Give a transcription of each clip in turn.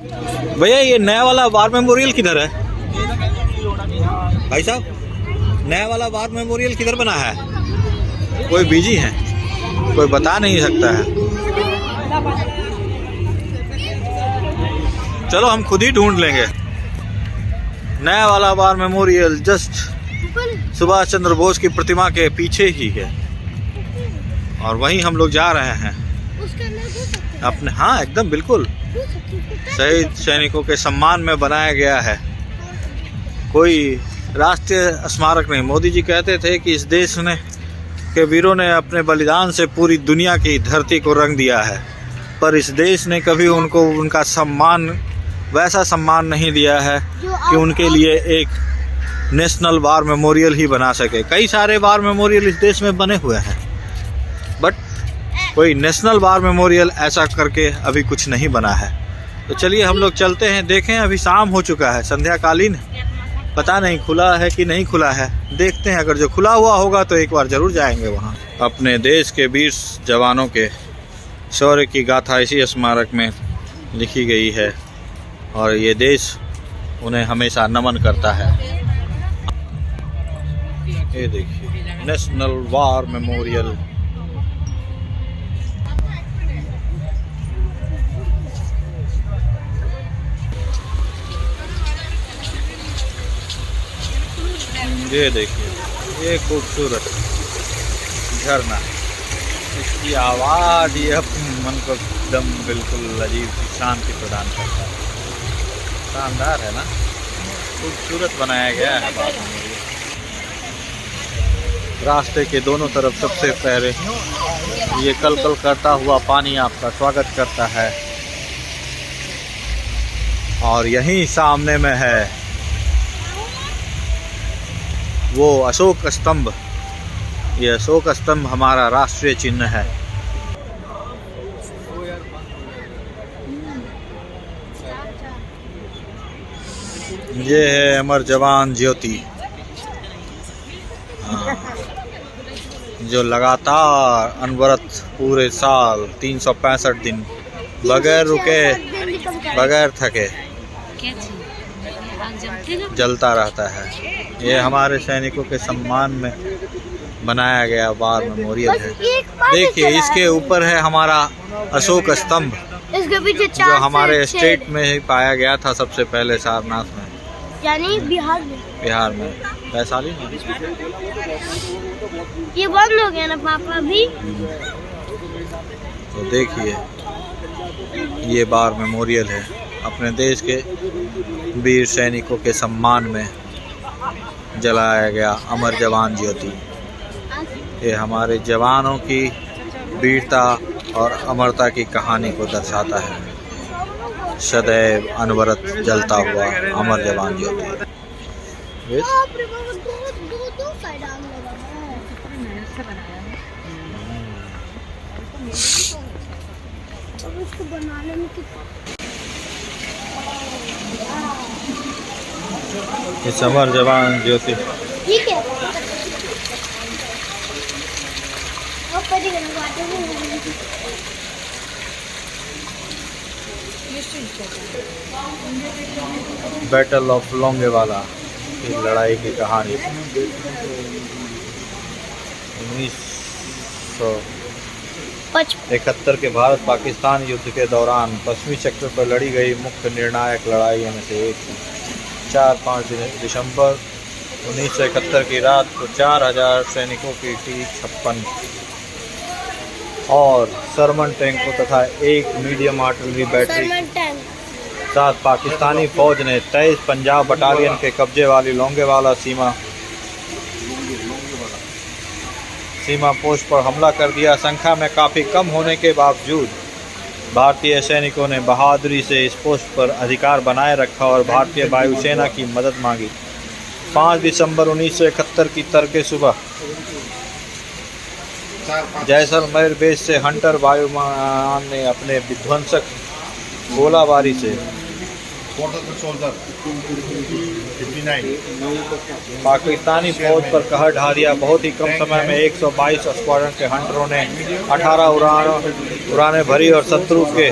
भैया ये नया वाला वार मेमोरियल किधर है भाई साहब? नया वाला वार मेमोरियल किधर बना है? कोई बिजी है, कोई बता नहीं सकता है। चलो हम खुद ही ढूंढ लेंगे। नया वाला war memorial just Subhash Chandra Bose की प्रतिमा के पीछे ही है और वहीं हम लोग जा रहे हैं अपने। हाँ एकदम बिल्कुल शहीद सैनिकों के सम्मान में बनाया गया है। कोई राष्ट्रीय स्मारक नहीं। मोदी जी कहते थे कि इस देश ने के वीरों ने अपने बलिदान से पूरी दुनिया की धरती को रंग दिया है, पर इस देश ने कभी उनको उनका सम्मान वैसा सम्मान नहीं दिया है कि उनके लिए एक नेशनल वार मेमोरियल ही बना सके। कई सारे वार मेमोरियल इस देश में बने हुए हैं, बट कोई नेशनल वार मेमोरियल ऐसा करके अभी कुछ नहीं बना है। तो चलिए हम लोग चलते हैं, देखें। अभी शाम हो चुका है, संध्याकालीन, पता नहीं खुला है कि नहीं खुला है, देखते हैं। अगर जो खुला हुआ होगा तो एक बार ज़रूर जाएंगे वहाँ। अपने देश के वीर जवानों के शौर्य की गाथा इसी स्मारक में लिखी गई है और ये देश उन्हें हमेशा नमन करता है। ये देखिए नेशनल वार मेमोरियल। ये देखिए ये खूबसूरत झरना, इसकी आवाज़ ये मन को एकदम बिल्कुल अजीब सी शांति प्रदान करता है। शानदार है ना, खूबसूरत बनाया गया है। रास्ते के दोनों तरफ सबसे पहले ये कल कल करता हुआ पानी आपका स्वागत करता है और यहीं सामने में है वो अशोक स्तंभ। ये अशोक स्तंभ हमारा राष्ट्रीय चिन्ह है। ये है अमर जवान ज्योति, जो लगातार अनवरत पूरे साल 365 दिन बगैर रुके बगैर थके जलता रहता है। ये हमारे सैनिकों के सम्मान में बनाया गया वार मेमोरियल है। देखिए इसके ऊपर है हमारा अशोक स्तंभ, जो हमारे स्टेट में ही पाया गया था सबसे पहले, सारनाथ में, यानी बिहार में वैशाली में। ये बंद हो गया ना पापा भी। तो देखिए ये वार मेमोरियल है अपने देश के वीर सैनिकों के सम्मान में जलाया गया अमर जवान ज्योति। ये हमारे जवानों की वीरता और अमरता की कहानी को दर्शाता है। सदैव अनवरत जलता हुआ अमर जवान ज्योति। इस अमर जवान ज्योति ठीक है। बैटल ऑफ लोंगेवाला की लड़ाई की कहानी 1971 के भारत पाकिस्तान युद्ध के दौरान पश्चिमी सेक्टर पर लड़ी गई मुख्य निर्णायक लड़ाइयों में से एक थी। 4-5 दिसंबर 1971 की रात को 4000 सैनिकों की T-56 और सरमन टैंकों तथा एक मीडियम आर्टिलरी बैटरी साथ पाकिस्तानी फौज ने 23 पंजाब बटालियन के कब्जे वाली लोंगेवाला सीमा पोस्ट पर हमला कर दिया। संख्या में काफ़ी कम होने के बावजूद भारतीय सैनिकों ने बहादुरी से इस पोस्ट पर अधिकार बनाए रखा और भारतीय वायुसेना की मदद मांगी। 5 दिसंबर 1971 की तड़के सुबह जैसलमेर बेस से हंटर वायुयान ने अपने विध्वंसक गोलाबारी से पाकिस्तानी फौज पर कहर ढा दिया। बहुत ही कम समय में 122 स्क्वाड्रन के हंटरों ने 18 उड़ानें भरी और शत्रु के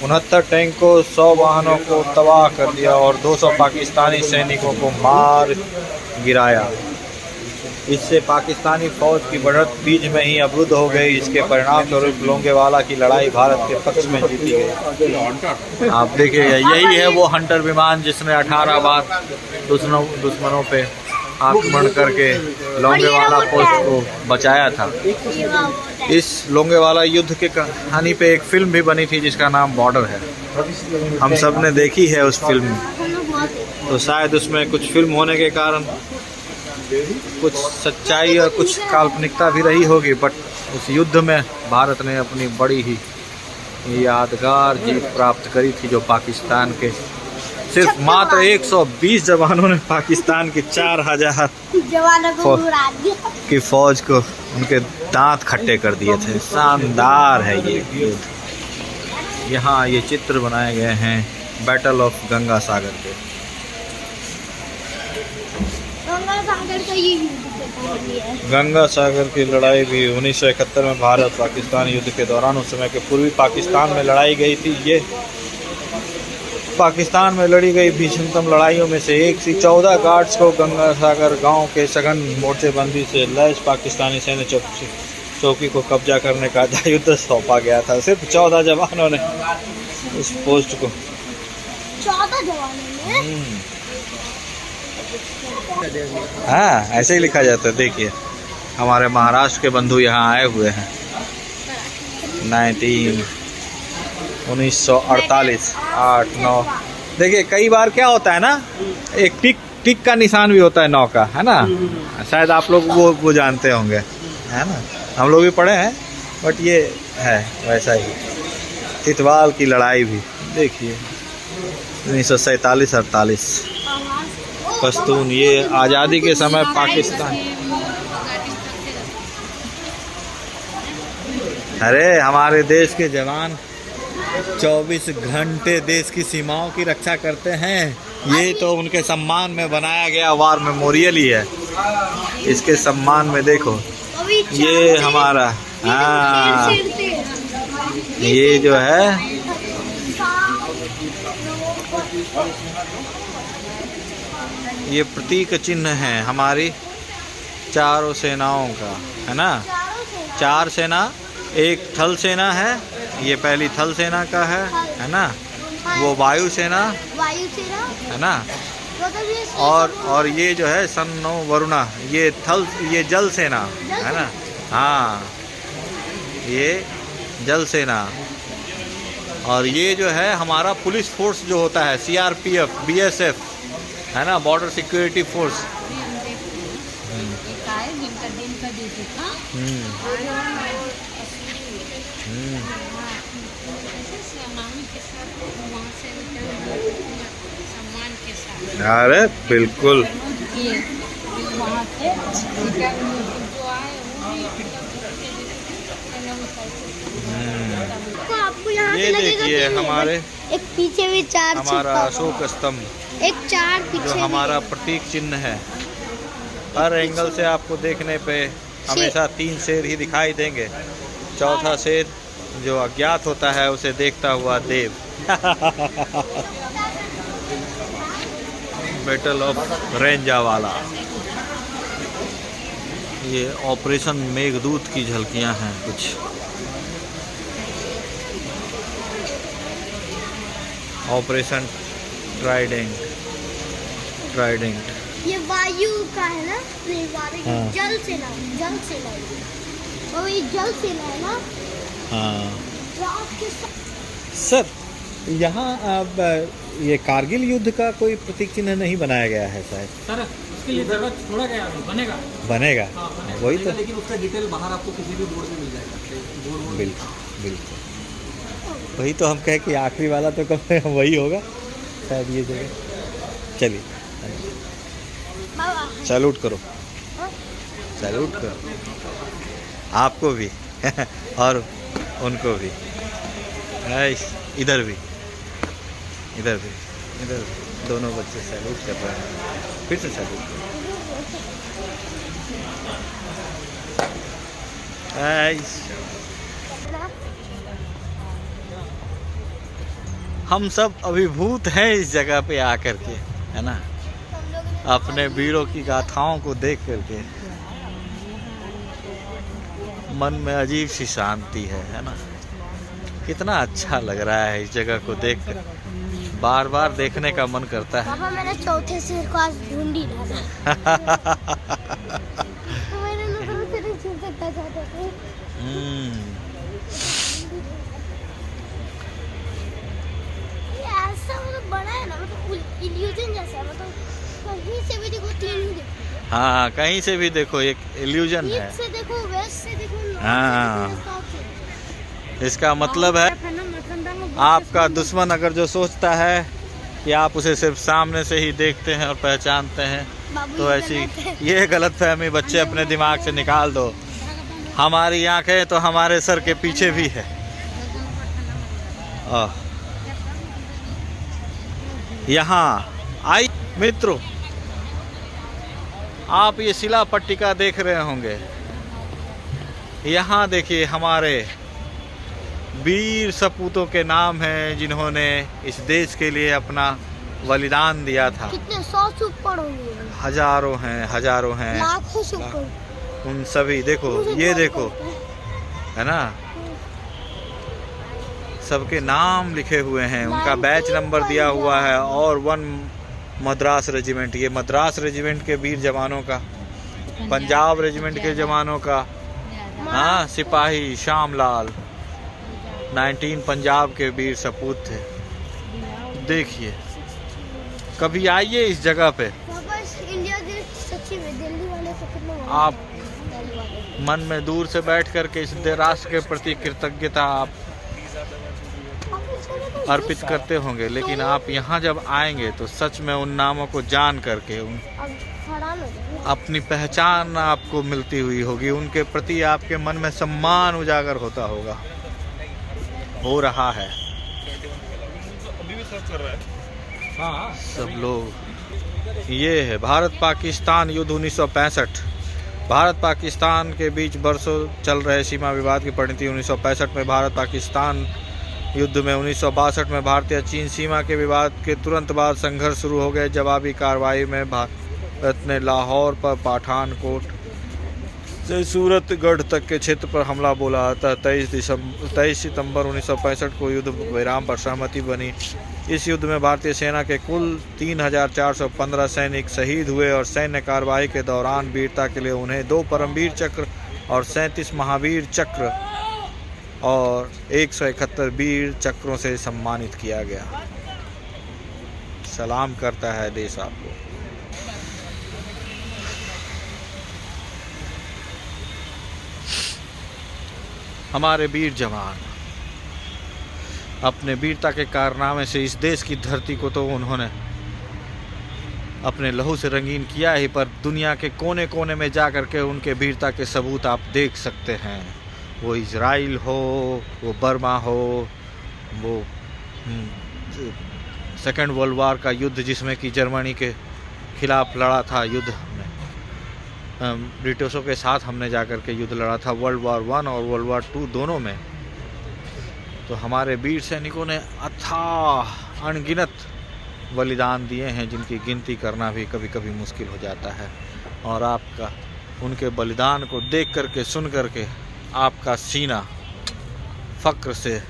69 टैंकों 100 वाहनों को तबाह कर दिया और 200 पाकिस्तानी सैनिकों को मार गिराया। इससे पाकिस्तानी फौज की बढ़त बीच में ही अवरुद्ध हो गई। इसके परिणाम स्वरूप लोंगेवाला की लड़ाई भारत के पक्ष में जीती गई। आप देखिएगा, यही है वो हंटर विमान जिसने 18 बार दुश्मनों पे आक्रमण करके लोंगेवाला पोस्ट को बचाया था। इस लोंगेवाला युद्ध के कहानी पे एक फिल्म भी बनी थी जिसका नाम बॉर्डर है। हम सब ने देखी है उस फिल्म, तो शायद उसमें कुछ फिल्म होने के कारण कुछ सच्चाई और कुछ काल्पनिकता भी रही होगी, बट उस युद्ध में भारत ने अपनी बड़ी ही यादगार जीत प्राप्त करी थी, जो पाकिस्तान के सिर्फ मात्र 120 जवानों ने पाकिस्तान के 4000 जवानों को उड़ा दिया की फौज को उनके दांत खट्टे कर दिए थे। शानदार है ये युद्ध। यहाँ ये चित्र बनाए गए हैं बैटल ऑफ गंगा सागर के। गंगा सागर का ये युद्ध है। गंगा सागर की लड़ाई भी 1971 में भारत पाकिस्तान युद्ध के दौरान उस समय के पूर्वी पाकिस्तान में लड़ाई गई थी। ये पाकिस्तान में लड़ी गई भीषणतम लड़ाइयों में से एक थी। 14 गार्ड्स को गंगा सागर गांव के सघन मोर्चेबंदी से लैस पाकिस्तानी सैन्य चौकी को कब्जा करने का दायित्व सौंपा गया था। सिर्फ 14 जवानों ने उस पोस्ट को 14 जवानों ने हाँ ऐसे ही लिखा जाता है। देखिए हमारे महाराष्ट्र के बंधु यहाँ आए हुए हैं। 1948 8-9। देखिए कई बार क्या होता है ना, एक टिक का निशान भी होता है 9 का, है ना। शायद आप लोग वो जानते होंगे, है ना। हम लोग भी पढ़े हैं, बट ये है वैसा ही। तितवाल की लड़ाई भी देखिए 1947-48 पश्तून। ये आज़ादी के समय पाकिस्तान, अरे हमारे देश के जवान 24 घंटे देश की सीमाओं की रक्षा करते हैं। ये तो उनके सम्मान में बनाया गया वार मेमोरियल ही है। इसके सम्मान में देखो ये हमारा, हाँ ये जो है ये प्रतीक चिन्ह है हमारी चारों सेनाओं का, है ना। 4 सेना, एक थल सेना है, ये पहली थल सेना का है ना। वो वायु सेना है ना। और ये जो है सन्नो वरुणा, ये जल सेना है ना। हाँ ये जल सेना। और ये जो है हमारा पुलिस फोर्स जो होता है, CRPF BSF है ना, बॉर्डर सिक्योरिटी फोर्स। अरे बिल्कुल आपको यहाँ ये देखिए हमारे एक पीछे भी 4 हमारा अशोक स्तंभ, एक 4 पीछे जो हमारा प्रतीक चिन्ह है। हर एंगल से आपको देखने पे हमेशा 3 शेर ही दिखाई देंगे। चौथा शेर जो अज्ञात होता है उसे देखता हुआ देव। Battle of रेंजावाला। ये ऑपरेशन मेघदूत की झलकियां हैं कुछ। ऑपरेशन ट्राइडेंट ये वायु का है ना। हाँ। जल सेना और ये जल सेना है ना। हाँ सर, यहाँ अब ये कारगिल युद्ध का कोई प्रतीक चिन्ह नहीं बनाया गया है शायद सर। उसके लिए जरूरत छोड़ा गया, बनेगा। हाँ, वही तो, लेकिन उसका डिटेल बाहर आपको किसी भी बोर्ड में मिल जाएगा। बिल्कुल वही तो हम कहे कि आखिरी वाला तो कब वही होगा शायद ये जगह। चलिए सैल्यूट करो, सैल्यूट करो आपको भी और उनको भी। इधर भी दोनों बच्चे सैल्यूट कर रहे हैं। फिर से सैल्यूट करो। हम सब अभिभूत हैं इस जगह पे आकर के, है ना, अपने वीरों की गाथाओं को देख करके मन में अजीब सी शांति है ना। कितना अच्छा लग रहा है इस जगह को देख कर, बार बार देखने का मन करता है। पापा मैंने चौथे शेर को आज ढूंढ ही डाला। तो मैंने नजरों से नहीं छू सकता चाहते थे। ये ऐसा मतलब बड़ा है ना, मतलब इल्यूजन जैसा, मतलब कहीं से भी देखो तीन ही देखो। हाँ, कहीं से भी देखो एक इल्यूजन है। ईस्ट से देखो, वेस्ट से देखो, हाँ। साउथ से। इसका मतलब है आपका दुश्मन अगर जो सोचता है कि आप उसे सिर्फ सामने से ही देखते हैं और पहचानते हैं, तो ऐसी ये गलतफहमी बच्चे अपने दिमाग से निकाल दो। हमारी आंखें तो हमारे सर के पीछे भी है। यहाँ आई मित्रों, आप ये शिला पट्टिका देख रहे होंगे। यहाँ देखिए हमारे वीर सपूतों के नाम हैं जिन्होंने इस देश के लिए अपना बलिदान दिया था। कितने 100 से ऊपर होंगे, हजारों हैं, लाखों से ऊपर। उन सभी देखो, ये देखो, है ना, सबके नाम लिखे हुए हैं, उनका बैच नंबर दिया हुआ है। और 1 मद्रास रेजिमेंट, ये मद्रास रेजिमेंट के वीर जवानों का, पंजाब रेजिमेंट के जवानों का, हाँ, सिपाही श्यामलाल 19 पंजाब के वीर सपूत थे। देखिए, कभी आइए इस जगह पे, इंडिया के सच्ची में दिल्ली वाले को कितना आप मन में दूर से बैठ करके इस राष्ट्र के प्रति कृतज्ञता आप अर्पित करते होंगे, लेकिन आप यहाँ जब आएंगे तो सच में उन नामों को जान करके अपनी पहचान आपको मिलती हुई होगी, उनके प्रति आपके मन में सम्मान उजागर होता होगा, हो रहा है। हाँ, सब लोग। ये है भारत पाकिस्तान युद्ध 1965। भारत पाकिस्तान के बीच बरसों चल रहे सीमा विवाद की परिणति 1965 में भारत पाकिस्तान युद्ध में 1962 में भारतीय चीन सीमा के विवाद के तुरंत बाद संघर्ष शुरू हो गए। जवाबी कार्रवाई में भारत ने लाहौर पर पठानकोट से सूरतगढ़ तक के क्षेत्र पर हमला बोला था। 23 सितंबर 1965 को युद्ध विराम पर सहमति बनी। इस युद्ध में भारतीय सेना के कुल 3415 सैनिक शहीद हुए और सैन्य कार्रवाई के दौरान वीरता के लिए उन्हें 2 परमवीर चक्र और 37 महावीर चक्र और 171 वीर चक्रों से सम्मानित किया गया। सलाम करता है देश आपको। हमारे वीर जवान अपने वीरता के कारनामे से इस देश की धरती को तो उन्होंने अपने लहू से रंगीन किया ही, पर दुनिया के कोने कोने में जा कर के उनके वीरता के सबूत आप देख सकते हैं। वो इजराइल हो, वो बर्मा हो, वो सेकेंड वर्ल्ड वार का युद्ध जिसमें कि जर्मनी के खिलाफ लड़ा था युद्ध, हमने ब्रिटिशों के साथ हमने जाकर के युद्ध लड़ा था, वर्ल्ड वार 1 और वर्ल्ड वार 2 दोनों में। तो हमारे वीर सैनिकों ने अथाह अनगिनत बलिदान दिए हैं जिनकी गिनती करना भी कभी कभी मुश्किल हो जाता है। और आपका उनके बलिदान को देख करके सुन करके आपका सीना फक्र से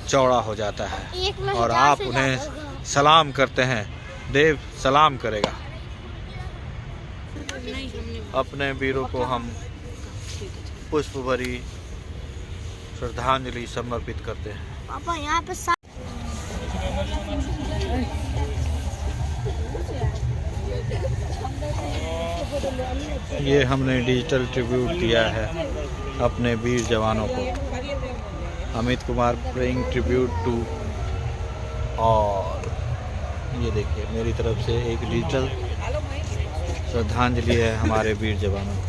चौड़ा हो जाता है और आप उन्हें सलाम करते हैं। देव सलाम करेगा। अपने वीरों को हम पुष्प भरी श्रद्धांजलि समर्पित करते हैं। पापा यहाँ पे ये हमने डिजिटल ट्रिब्यूट दिया है अपने वीर जवानों को। Amit Kumar praying tribute to. और ये देखिए मेरी तरफ से एक डिजिटल श्रद्धांजलि है हमारे वीर जवानों को।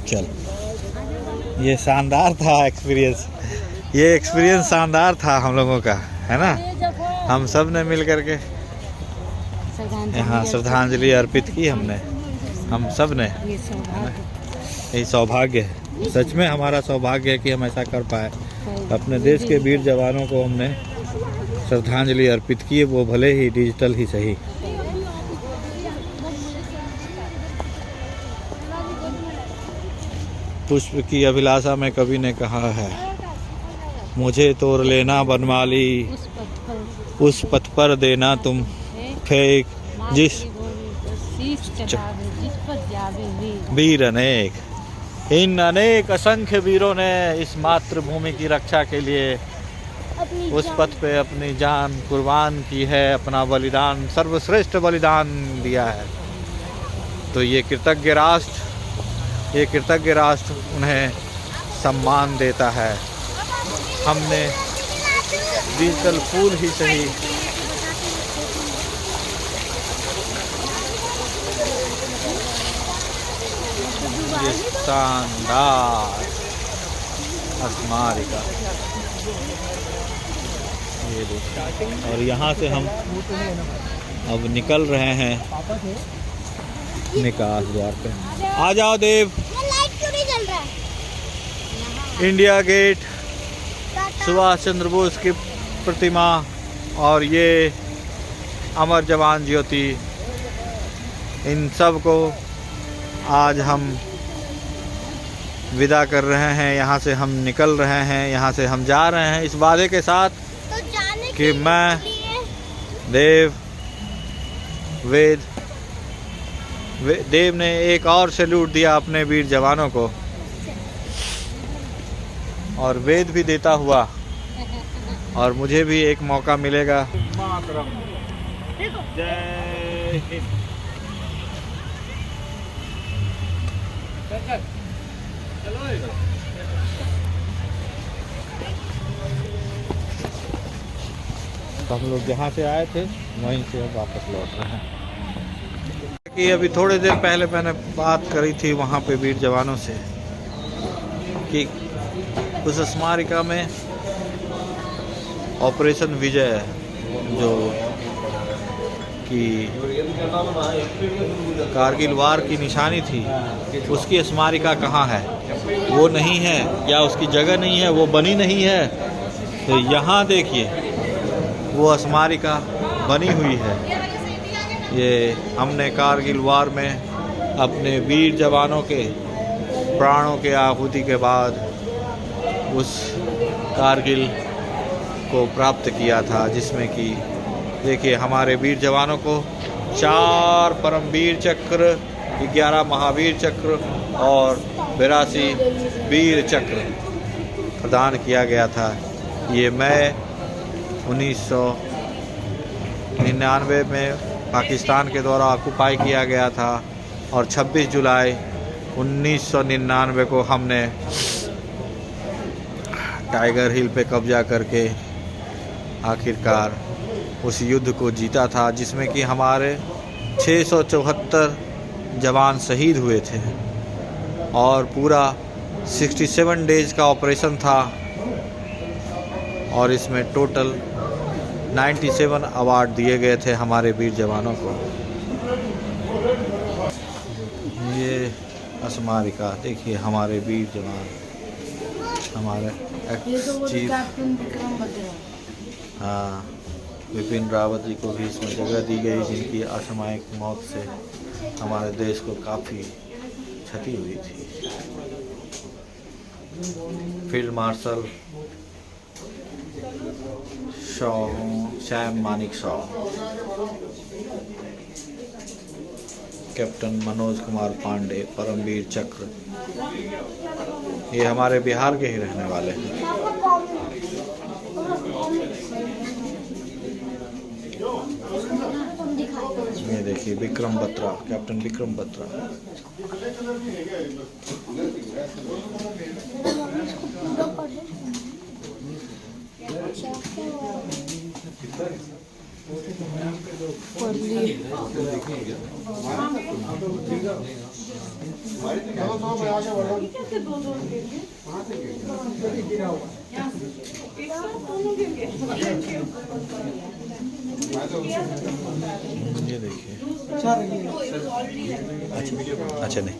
चल, ये शानदार था एक्सपीरियंस। ये एक्सपीरियंस शानदार था हम लोगों का, है ना। हम सब ने मिल करके यहाँ श्रद्धांजलि अर्पित की हमने, हम सब ने। यही सौभाग्य है। सच में हमारा सौभाग्य है कि हम ऐसा कर पाए। अपने देश के वीर जवानों को हमने श्रद्धांजलि अर्पित की, वो भले ही डिजिटल ही सही। पुष्प की अभिलाषा में कवि ने कहा है, मुझे तोड़ लेना बनमाली, उस पथ पर देना तुम फेंक, जिस वीर अनेक। इन अनेक असंख्य वीरों ने इस मातृभूमि की रक्षा के लिए उस पथ पे अपनी जान कुर्बान की है, अपना बलिदान, सर्वश्रेष्ठ बलिदान दिया है। तो ये कृतज्ञ राष्ट्र उन्हें सम्मान देता है। हमने डिजिटल फूल ही सही ये शानदार स्मारिका, ये देखिए। और यहाँ से हम अब निकल रहे हैं निकास द्वार पे। आ जाओ देव। ये लाइट क्यों नहीं जल रहा है? इंडिया गेट, सुभाष चंद्र बोस की प्रतिमा और ये अमर जवान ज्योति, इन सब को आज हम विदा कर रहे हैं। यहाँ से हम निकल रहे हैं, यहाँ से हम जा रहे हैं इस वादे के साथ तो जाने कि के मैं लिए देव ने एक और सैल्यूट दिया अपने वीर जवानों को, और वेद भी देता हुआ, और मुझे भी एक मौका मिलेगा। जय हिंद। तो हम लोग जहाँ से आए थे वहीं से अब वापस लौट रहे हैं। कि अभी थोड़ी देर पहले मैंने बात करी थी वहाँ पे वीर जवानों से कि उस स्मारिका में ऑपरेशन विजय जो कि कारगिल वार की निशानी थी, उसकी स्मारिका कहाँ है? वो नहीं है, या उसकी जगह नहीं है, वो बनी नहीं है। तो यहाँ देखिए वो स्मारिका बनी हुई है। ये हमने कारगिल वार में अपने वीर जवानों के प्राणों के आहुति के बाद उस कारगिल को प्राप्त किया था, जिसमें कि देखिए हमारे वीर जवानों को 4 परमवीर चक्र, 11 महावीर चक्र और 82 वीर चक्र प्रदान किया गया था। ये मई 1999 में पाकिस्तान के द्वारा ऑक्युपाई किया गया था, और 26 जुलाई 1999 को हमने टाइगर हिल पे कब्जा करके आखिरकार उस युद्ध को जीता था, जिसमें कि हमारे 674 जवान शहीद हुए थे, और पूरा 67 डेज का ऑपरेशन था, और इसमें टोटल 97 अवार्ड दिए गए थे हमारे वीर जवानों को। ये स्मारिका देखिए, हमारे वीर जवान, हमारे चीफ, हाँ, विपिन रावत जी को भी इसमें जगह दी गई, जिनकी असामयिक मौत से हमारे देश को काफ़ी क्षति हुई थी। Field marshal Sam Manekshaw, captain Manoj Kumar Pandey, Param Vir Chakra, ये हमारे बिहार के ही रहने वाले हैं। ये देखिए विक्रम बत्रा, कैप्टन विक्रम बत्रा। ये देखिए, अच्छा नहीं।